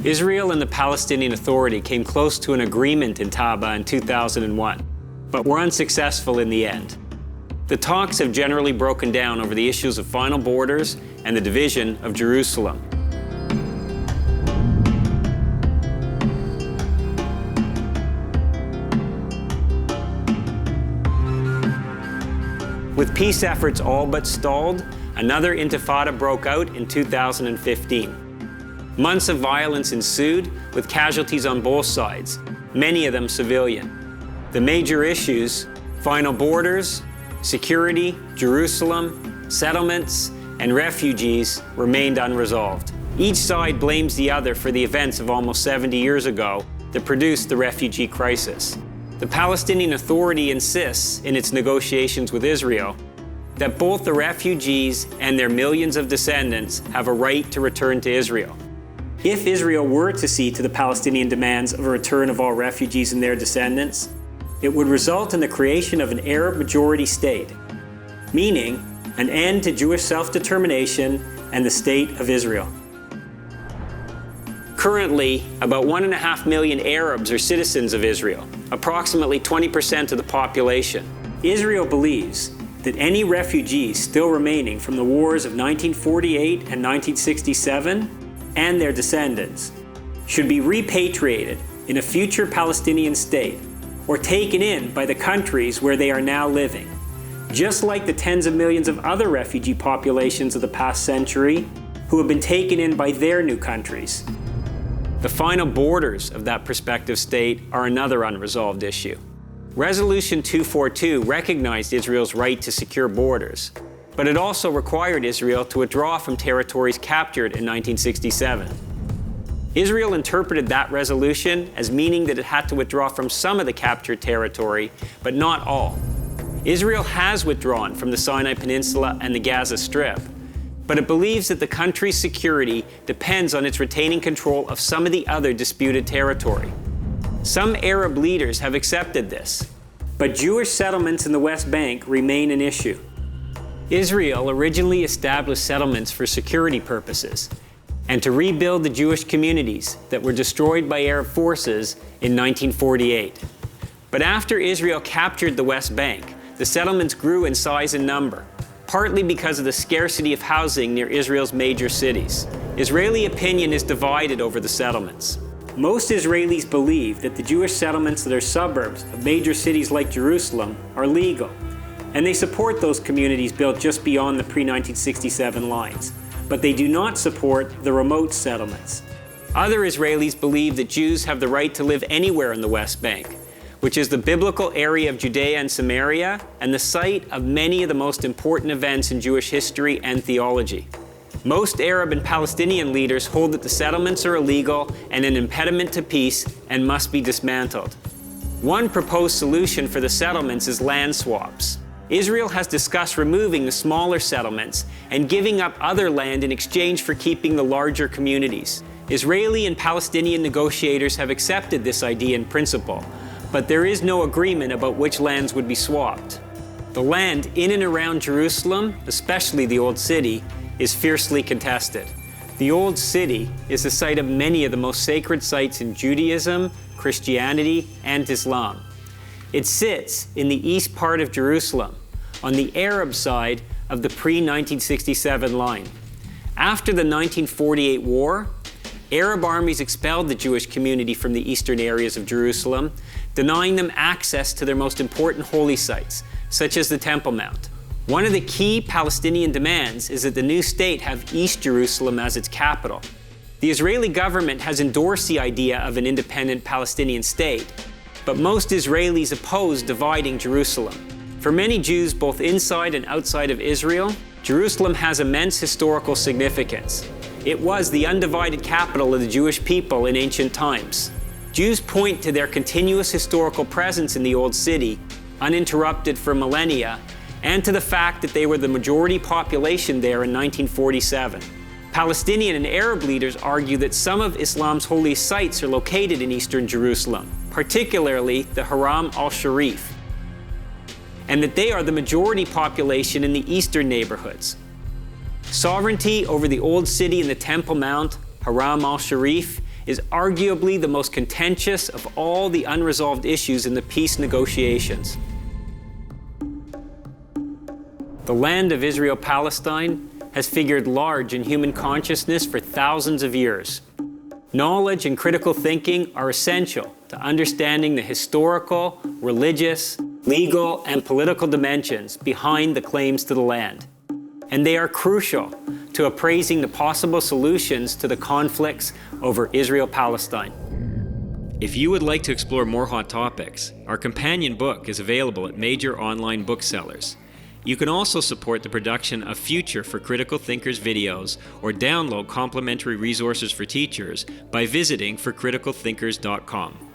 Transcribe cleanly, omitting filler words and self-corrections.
Israel and the Palestinian Authority came close to an agreement in Sabah in 2001, but were unsuccessful in the end. The talks have generally broken down over the issues of final borders and the division of Jerusalem. With peace efforts all but stalled, another intifada broke out in 2015. Months of violence ensued, with casualties on both sides, many of them civilian. The major issues, final borders, security, Jerusalem, settlements, and refugees remained unresolved. Each side blames the other for the events of almost 70 years ago that produced the refugee crisis. The Palestinian Authority insists in its negotiations with Israel that both the refugees and their millions of descendants have a right to return to Israel. If Israel were to cede to the Palestinian demands of a return of all refugees and their descendants, it would result in the creation of an Arab majority state, meaning an end to Jewish self-determination and the State of Israel. Currently, about 1.5 million Arabs are citizens of Israel, approximately 20% of the population. Israel believes that any refugees still remaining from the wars of 1948 and 1967 and their descendants should be repatriated in a future Palestinian state or taken in by the countries where they are now living, just like the tens of millions of other refugee populations of the past century who have been taken in by their new countries. The final borders of that prospective state are another unresolved issue. Resolution 242 recognized Israel's right to secure borders, but it also required Israel to withdraw from territories captured in 1967. Israel interpreted that resolution as meaning that it had to withdraw from some of the captured territory, but not all. Israel has withdrawn from the Sinai Peninsula and the Gaza Strip, but it believes that the country's security depends on its retaining control of some of the other disputed territory. Some Arab leaders have accepted this, but Jewish settlements in the West Bank remain an issue. Israel originally established settlements for security purposes and to rebuild the Jewish communities that were destroyed by Arab forces in 1948. But after Israel captured the West Bank, the settlements grew in size and number, partly because of the scarcity of housing near Israel's major cities. Israeli opinion is divided over the settlements. Most Israelis believe that the Jewish settlements that are suburbs of major cities like Jerusalem are legal, and they support those communities built just beyond the pre-1967 lines, but they do not support the remote settlements. Other Israelis believe that Jews have the right to live anywhere in the West Bank, which is the biblical area of Judea and Samaria and the site of many of the most important events in Jewish history and theology. Most Arab and Palestinian leaders hold that the settlements are illegal and an impediment to peace and must be dismantled. One proposed solution for the settlements is land swaps. Israel has discussed removing the smaller settlements and giving up other land in exchange for keeping the larger communities. Israeli and Palestinian negotiators have accepted this idea in principle, but there is no agreement about which lands would be swapped. The land in and around Jerusalem, especially the Old City, is fiercely contested. The Old City is the site of many of the most sacred sites in Judaism, Christianity, and Islam. It sits in the east part of Jerusalem, on the Arab side of the pre-1967 line. After the 1948 war, Arab armies expelled the Jewish community from the eastern areas of Jerusalem, denying them access to their most important holy sites, such as the Temple Mount. One of the key Palestinian demands is that the new state have East Jerusalem as its capital. The Israeli government has endorsed the idea of an independent Palestinian state, but most Israelis oppose dividing Jerusalem. For many Jews, both inside and outside of Israel, Jerusalem has immense historical significance. It was the undivided capital of the Jewish people in ancient times. Jews point to their continuous historical presence in the Old City, uninterrupted for millennia, and to the fact that they were the majority population there in 1947. Palestinian and Arab leaders argue that some of Islam's holy sites are located in eastern Jerusalem, particularly the Haram al-Sharif, and that they are the majority population in the eastern neighborhoods. Sovereignty over the Old City and the Temple Mount, Haram al-Sharif, is arguably the most contentious of all the unresolved issues in the peace negotiations. The land of Israel-Palestine has figured large in human consciousness for thousands of years. Knowledge and critical thinking are essential to understanding the historical, religious, legal, and political dimensions behind the claims to the land. And they are crucial to appraising the possible solutions to the conflicts over Israel-Palestine. If you would like to explore more hot topics, our companion book is available at major online booksellers. You can also support the production of future For Critical Thinkers videos or download complimentary resources for teachers by visiting forcriticalthinkers.com.